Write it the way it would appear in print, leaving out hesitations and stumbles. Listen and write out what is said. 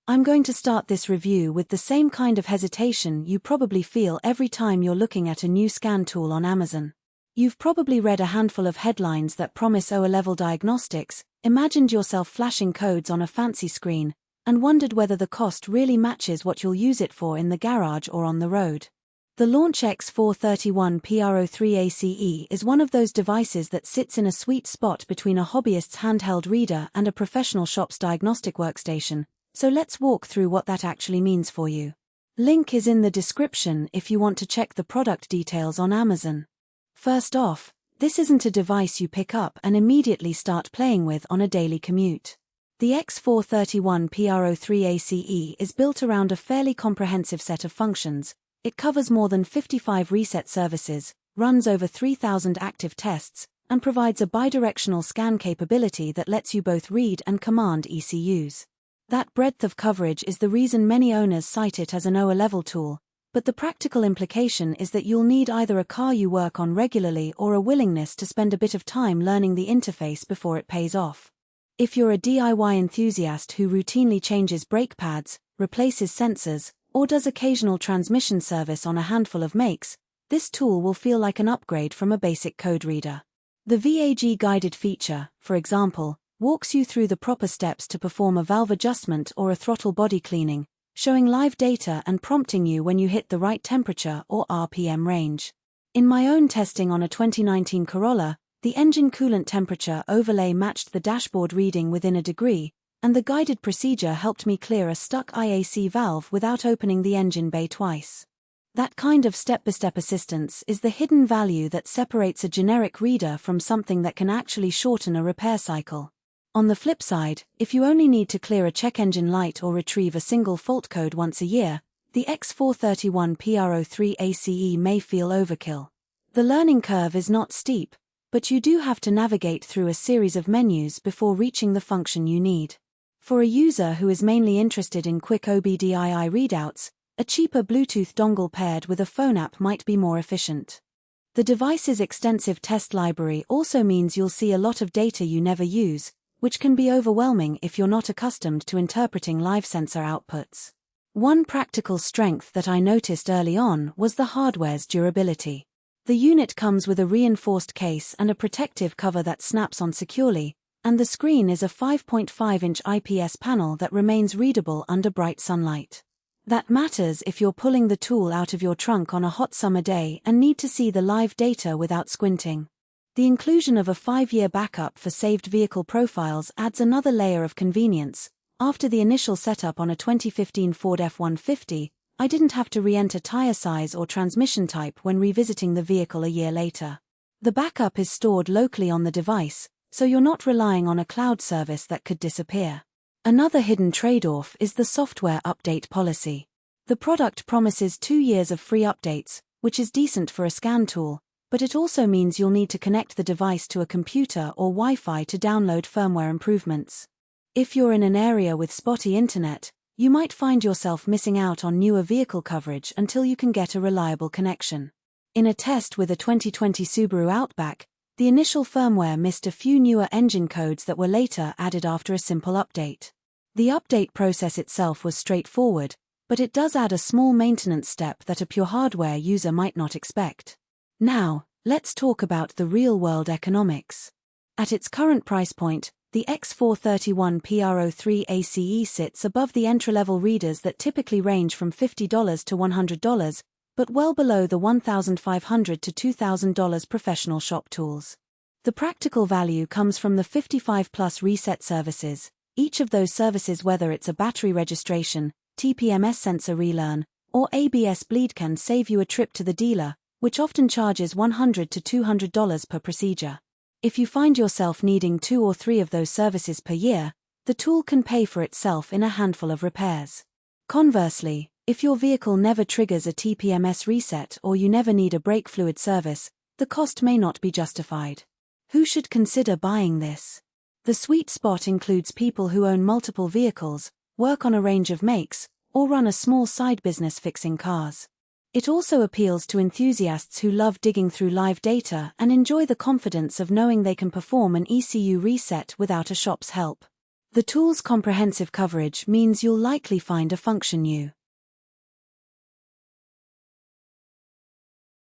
I'm going to start this review with the same kind of hesitation you probably feel every time you're looking at a new scan tool on Amazon. You've probably read a handful of headlines that promise OA-level diagnostics, imagined yourself flashing codes on a fancy screen, and wondered whether the cost really matches what you'll use it for in the garage or on the road. The Launch X431 PRO3 ACE is one of those devices that sits in a sweet spot between a hobbyist's handheld reader and a professional shop's diagnostic workstation, so let's walk through what that actually means for you. Link is in the description if you want to check the product details on Amazon. First off, this isn't a device you pick up and immediately start playing with on a daily commute. The X431 PRO3 ACE is built around a fairly comprehensive set of functions. It covers more than 55 reset services, runs over 3,000 active tests, and provides a bidirectional scan capability that lets you both read and command ECUs. That breadth of coverage is the reason many owners cite it as an OA-level tool, but the practical implication is that you'll need either a car you work on regularly or a willingness to spend a bit of time learning the interface before it pays off. If you're a DIY enthusiast who routinely changes brake pads, replaces sensors, or does occasional transmission service on a handful of makes, this tool will feel like an upgrade from a basic code reader. The VAG guided feature, for example, walks you through the proper steps to perform a valve adjustment or a throttle body cleaning, showing live data and prompting you when you hit the right temperature or RPM range. In my own testing on a 2019 Corolla, the engine coolant temperature overlay matched the dashboard reading within a degree, and the guided procedure helped me clear a stuck IAC valve without opening the engine bay twice. That kind of step-by-step assistance is the hidden value that separates a generic reader from something that can actually shorten a repair cycle. On the flip side, if you only need to clear a check engine light or retrieve a single fault code once a year, the X431 PRO3 ACE may feel overkill. The learning curve is not steep, but you do have to navigate through a series of menus before reaching the function you need. For a user who is mainly interested in quick OBDII readouts, a cheaper Bluetooth dongle paired with a phone app might be more efficient. The device's extensive test library also means you'll see a lot of data you never use, which can be overwhelming if you're not accustomed to interpreting live sensor outputs. One practical strength that I noticed early on was the hardware's durability. The unit comes with a reinforced case and a protective cover that snaps on securely, and the screen is a 5.5-inch IPS panel that remains readable under bright sunlight. That matters if you're pulling the tool out of your trunk on a hot summer day and need to see the live data without squinting. The inclusion of a 5-year backup for saved vehicle profiles adds another layer of convenience. After the initial setup on a 2015 Ford F-150, I didn't have to re-enter tire size or transmission type when revisiting the vehicle a year later. The backup is stored locally on the device, so you're not relying on a cloud service that could disappear. Another hidden trade-off is the software update policy. The product promises 2 years of free updates, which is decent for a scan tool, but it also means you'll need to connect the device to a computer or Wi-Fi to download firmware improvements. If you're in an area with spotty internet, you might find yourself missing out on newer vehicle coverage until you can get a reliable connection. In a test with a 2020 Subaru Outback, the initial firmware missed a few newer engine codes that were later added after a simple update. The update process itself was straightforward, but it does add a small maintenance step that a pure hardware user might not expect. Now, let's talk about the real-world economics. At its current price point, the X431 PRO3 ACE sits above the entry-level readers that typically range from $50 to $100, but well below the $1,500 to $2,000 professional shop tools. The practical value comes from the 55-plus reset services. Each of those services, whether it's a battery registration, TPMS sensor relearn, or ABS bleed, can save you a trip to the dealer, which often charges $100 to $200 per procedure. If you find yourself needing 2 or 3 of those services per year, the tool can pay for itself in a handful of repairs. Conversely, if your vehicle never triggers a TPMS reset or you never need a brake fluid service, the cost may not be justified. Who should consider buying this? The sweet spot includes people who own multiple vehicles, work on a range of makes, or run a small side business fixing cars. It also appeals to enthusiasts who love digging through live data and enjoy the confidence of knowing they can perform an ECU reset without a shop's help. The tool's comprehensive coverage means you'll likely find a function you